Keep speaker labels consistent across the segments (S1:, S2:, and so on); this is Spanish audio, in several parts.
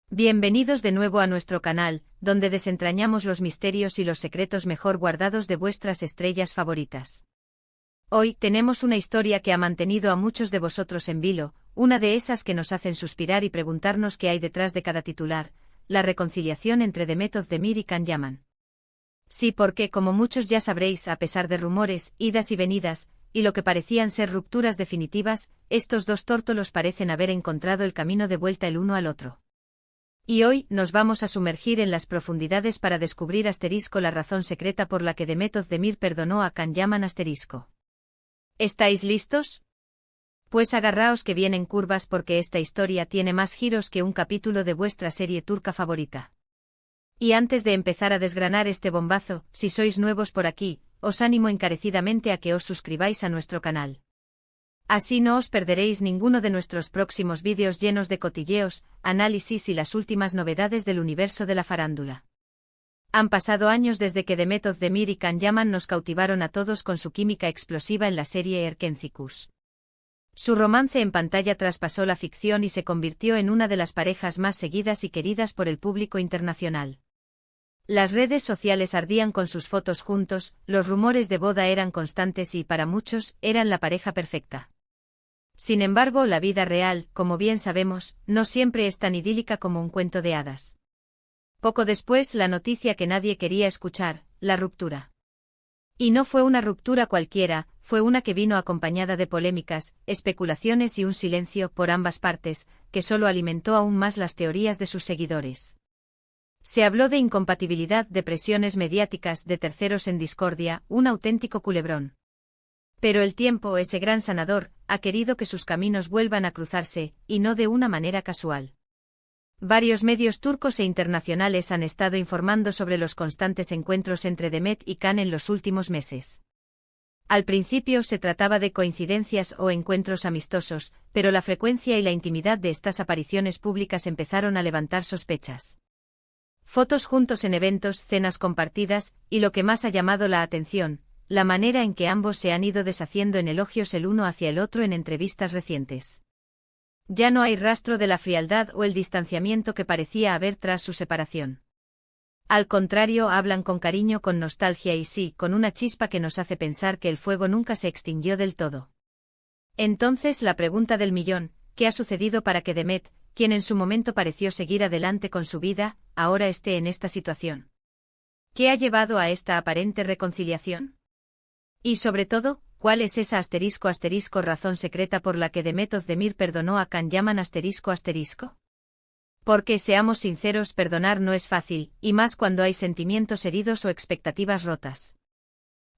S1: Bienvenidos de nuevo a nuestro canal, donde desentrañamos los misterios y los secretos mejor guardados de vuestras estrellas favoritas. Hoy tenemos una historia que ha mantenido a muchos de vosotros en vilo, una de esas que nos hacen suspirar y preguntarnos qué hay detrás de cada titular, la reconciliación entre Demet Özdemir y Can Yaman. Sí, porque, como muchos ya sabréis, a pesar de rumores, idas y venidas, y lo que parecían ser rupturas definitivas, estos dos tórtolos parecen haber encontrado el camino de vuelta el uno al otro. Y hoy nos vamos a sumergir en las profundidades para descubrir la razón secreta por la que Demet Özdemir perdonó a Can Yaman. ¿Estáis listos? Pues agarraos que vienen curvas porque esta historia tiene más giros que un capítulo de vuestra serie turca favorita. Y antes de empezar a desgranar este bombazo, si sois nuevos por aquí, os animo encarecidamente a que os suscribáis a nuestro canal. Así no os perderéis ninguno de nuestros próximos vídeos llenos de cotilleos, análisis y las últimas novedades del universo de la farándula. Han pasado años desde que Demet Özdemir y Can Yaman nos cautivaron a todos con su química explosiva en la serie Erkenci. Su romance en pantalla traspasó la ficción y se convirtió en una de las parejas más seguidas y queridas por el público internacional. Las redes sociales ardían con sus fotos juntos, los rumores de boda eran constantes y, para muchos, eran la pareja perfecta. Sin embargo, la vida real, como bien sabemos, no siempre es tan idílica como un cuento de hadas. Poco después, la noticia que nadie quería escuchar, la ruptura. Y no fue una ruptura cualquiera, fue una que vino acompañada de polémicas, especulaciones y un silencio por ambas partes, que solo alimentó aún más las teorías de sus seguidores. Se habló de incompatibilidad, de presiones mediáticas, de terceros en discordia, un auténtico culebrón. Pero el tiempo, ese gran sanador, ha querido que sus caminos vuelvan a cruzarse, y no de una manera casual. Varios medios turcos e internacionales han estado informando sobre los constantes encuentros entre Demet y Can en los últimos meses. Al principio se trataba de coincidencias o encuentros amistosos, pero la frecuencia y la intimidad de estas apariciones públicas empezaron a levantar sospechas. Fotos juntos en eventos, cenas compartidas, y lo que más ha llamado la atención, la manera en que ambos se han ido deshaciendo en elogios el uno hacia el otro en entrevistas recientes. Ya no hay rastro de la frialdad o el distanciamiento que parecía haber tras su separación. Al contrario, hablan con cariño, con nostalgia y sí, con una chispa que nos hace pensar que el fuego nunca se extinguió del todo. Entonces la pregunta del millón, ¿qué ha sucedido para que Demet, quien en su momento pareció seguir adelante con su vida, ahora esté en esta situación? ¿Qué ha llevado a esta aparente reconciliación? Y sobre todo, ¿cuál es esa *** razón secreta por la que Demet Özdemir perdonó a Can Yaman ***? Porque, seamos sinceros, perdonar no es fácil, y más cuando hay sentimientos heridos o expectativas rotas.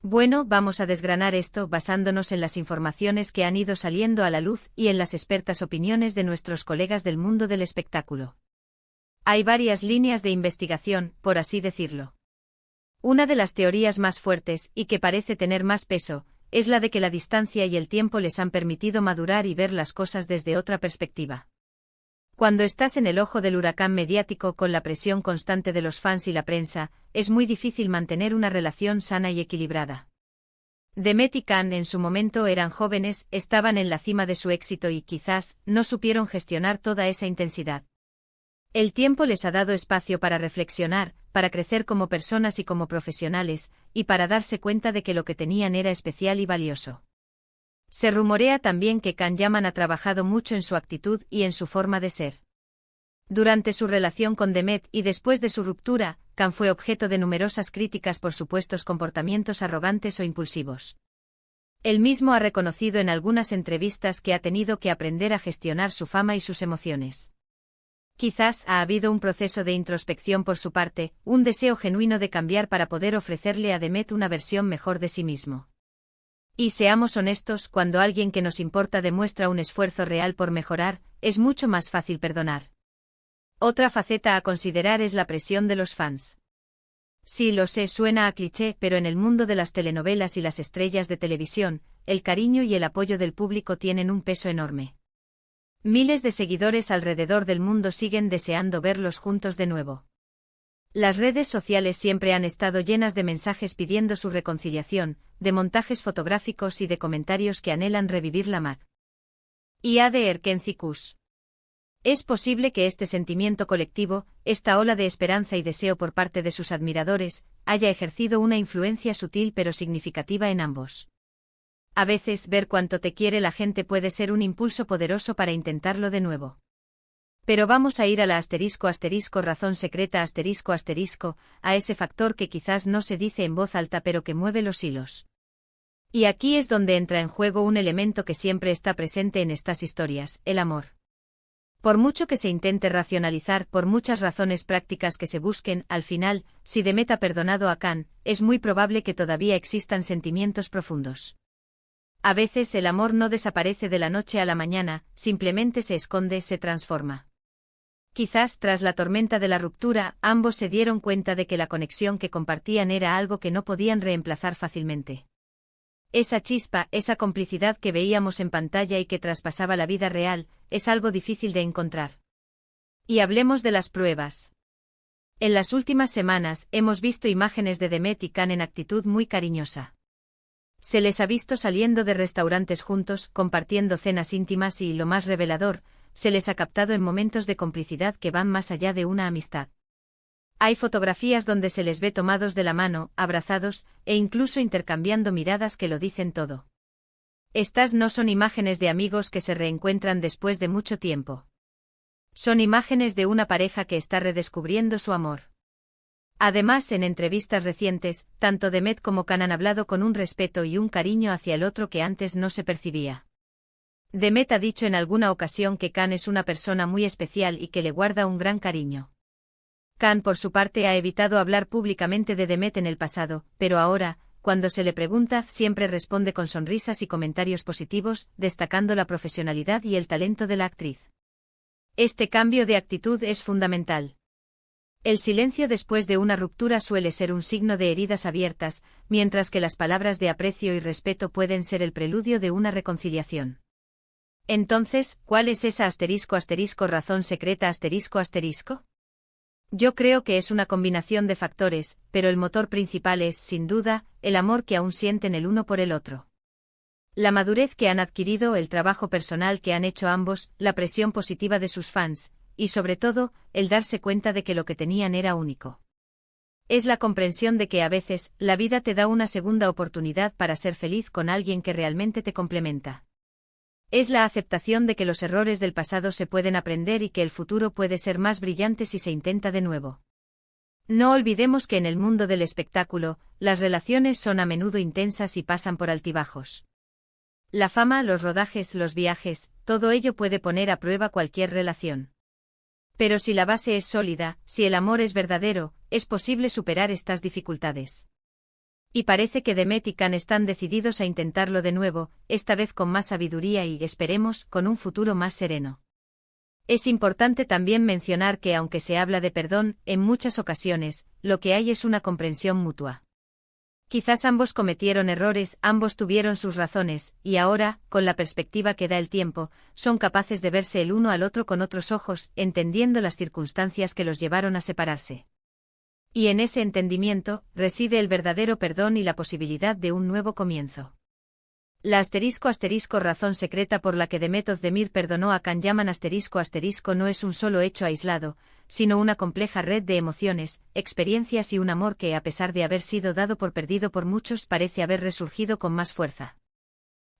S1: Bueno, vamos a desgranar esto basándonos en las informaciones que han ido saliendo a la luz y en las expertas opiniones de nuestros colegas del mundo del espectáculo. Hay varias líneas de investigación, por así decirlo. Una de las teorías más fuertes, y que parece tener más peso, es la de que la distancia y el tiempo les han permitido madurar y ver las cosas desde otra perspectiva. Cuando estás en el ojo del huracán mediático con la presión constante de los fans y la prensa, es muy difícil mantener una relación sana y equilibrada. Demet y Can en su momento eran jóvenes, estaban en la cima de su éxito y quizás no supieron gestionar toda esa intensidad. El tiempo les ha dado espacio para reflexionar, para crecer como personas y como profesionales, y para darse cuenta de que lo que tenían era especial y valioso. Se rumorea también que Can Yaman ha trabajado mucho en su actitud y en su forma de ser. Durante su relación con Demet y después de su ruptura, Can fue objeto de numerosas críticas por supuestos comportamientos arrogantes o impulsivos. Él mismo ha reconocido en algunas entrevistas que ha tenido que aprender a gestionar su fama y sus emociones. Quizás ha habido un proceso de introspección por su parte, un deseo genuino de cambiar para poder ofrecerle a Demet una versión mejor de sí mismo. Y seamos honestos, cuando alguien que nos importa demuestra un esfuerzo real por mejorar, es mucho más fácil perdonar. Otra faceta a considerar es la presión de los fans. Sí, lo sé, suena a cliché, pero en el mundo de las telenovelas y las estrellas de televisión, el cariño y el apoyo del público tienen un peso enorme. Miles de seguidores alrededor del mundo siguen deseando verlos juntos de nuevo. Las redes sociales siempre han estado llenas de mensajes pidiendo su reconciliación, de montajes fotográficos y de comentarios que anhelan revivir la magia de Erkenci. Es posible que este sentimiento colectivo, esta ola de esperanza y deseo por parte de sus admiradores, haya ejercido una influencia sutil pero significativa en ambos. A veces ver cuánto te quiere la gente puede ser un impulso poderoso para intentarlo de nuevo. Pero vamos a ir a la razón secreta a ese factor que quizás no se dice en voz alta pero que mueve los hilos. Y aquí es donde entra en juego un elemento que siempre está presente en estas historias, el amor. Por mucho que se intente racionalizar, por muchas razones prácticas que se busquen, al final, si Demet ha perdonado a Can, es muy probable que todavía existan sentimientos profundos. A veces el amor no desaparece de la noche a la mañana, simplemente se esconde, se transforma. Quizás tras la tormenta de la ruptura, ambos se dieron cuenta de que la conexión que compartían era algo que no podían reemplazar fácilmente. Esa chispa, esa complicidad que veíamos en pantalla y que traspasaba la vida real, es algo difícil de encontrar. Y hablemos de las pruebas. En las últimas semanas hemos visto imágenes de Demet y Can en actitud muy cariñosa. Se les ha visto saliendo de restaurantes juntos, compartiendo cenas íntimas y, lo más revelador, se les ha captado en momentos de complicidad que van más allá de una amistad. Hay fotografías donde se les ve tomados de la mano, abrazados, e incluso intercambiando miradas que lo dicen todo. Estas no son imágenes de amigos que se reencuentran después de mucho tiempo. Son imágenes de una pareja que está redescubriendo su amor. Además, en entrevistas recientes, tanto Demet como Can han hablado con un respeto y un cariño hacia el otro que antes no se percibía. Demet ha dicho en alguna ocasión que Can es una persona muy especial y que le guarda un gran cariño. Can, por su parte, ha evitado hablar públicamente de Demet en el pasado, pero ahora, cuando se le pregunta, siempre responde con sonrisas y comentarios positivos, destacando la profesionalidad y el talento de la actriz. Este cambio de actitud es fundamental. El silencio después de una ruptura suele ser un signo de heridas abiertas, mientras que las palabras de aprecio y respeto pueden ser el preludio de una reconciliación. Entonces, ¿cuál es esa razón secreta ? Yo creo que es una combinación de factores, pero el motor principal es, sin duda, el amor que aún sienten el uno por el otro. La madurez que han adquirido, el trabajo personal que han hecho ambos, la presión positiva de sus fans, y sobre todo, el darse cuenta de que lo que tenían era único. Es la comprensión de que a veces, la vida te da una segunda oportunidad para ser feliz con alguien que realmente te complementa. Es la aceptación de que los errores del pasado se pueden aprender y que el futuro puede ser más brillante si se intenta de nuevo. No olvidemos que en el mundo del espectáculo, las relaciones son a menudo intensas y pasan por altibajos. La fama, los rodajes, los viajes, todo ello puede poner a prueba cualquier relación. Pero si la base es sólida, si el amor es verdadero, es posible superar estas dificultades. Y parece que Demet y Can están decididos a intentarlo de nuevo, esta vez con más sabiduría y, esperemos, con un futuro más sereno. Es importante también mencionar que aunque se habla de perdón, en muchas ocasiones, lo que hay es una comprensión mutua. Quizás ambos cometieron errores, ambos tuvieron sus razones, y ahora, con la perspectiva que da el tiempo, son capaces de verse el uno al otro con otros ojos, entendiendo las circunstancias que los llevaron a separarse. Y en ese entendimiento, reside el verdadero perdón y la posibilidad de un nuevo comienzo. La razón secreta por la que Demet Özdemir perdonó a Can no es un solo hecho aislado, sino una compleja red de emociones, experiencias y un amor que, a pesar de haber sido dado por perdido por muchos, parece haber resurgido con más fuerza.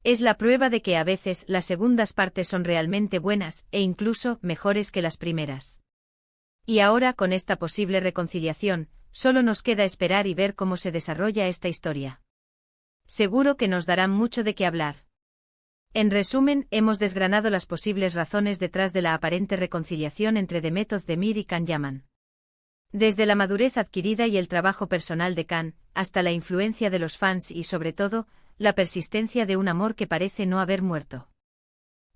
S1: Es la prueba de que a veces las segundas partes son realmente buenas, e incluso mejores que las primeras. Y ahora, con esta posible reconciliación, solo nos queda esperar y ver cómo se desarrolla esta historia. Seguro que nos darán mucho de qué hablar. En resumen, hemos desgranado las posibles razones detrás de la aparente reconciliación entre Demet Özdemir y Can Yaman. Desde la madurez adquirida y el trabajo personal de Can, hasta la influencia de los fans y, sobre todo, la persistencia de un amor que parece no haber muerto.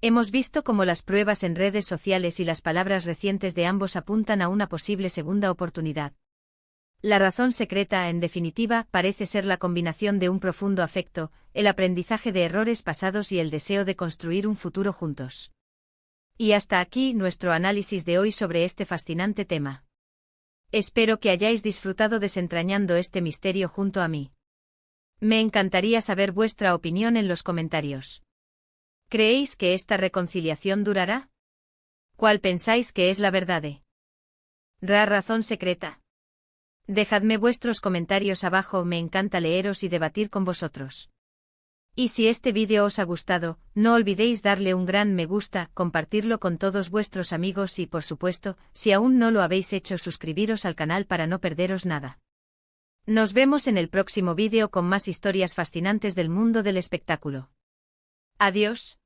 S1: Hemos visto cómo las pruebas en redes sociales y las palabras recientes de ambos apuntan a una posible segunda oportunidad. La razón secreta, en definitiva, parece ser la combinación de un profundo afecto, el aprendizaje de errores pasados y el deseo de construir un futuro juntos. Y hasta aquí nuestro análisis de hoy sobre este fascinante tema. Espero que hayáis disfrutado desentrañando este misterio junto a mí. Me encantaría saber vuestra opinión en los comentarios. ¿Creéis que esta reconciliación durará? ¿Cuál pensáis que es la verdad? Razón secreta. Dejadme vuestros comentarios abajo, me encanta leeros y debatir con vosotros. Y si este vídeo os ha gustado, no olvidéis darle un gran me gusta, compartirlo con todos vuestros amigos y por supuesto, si aún no lo habéis hecho, suscribiros al canal para no perderos nada. Nos vemos en el próximo vídeo con más historias fascinantes del mundo del espectáculo. Adiós.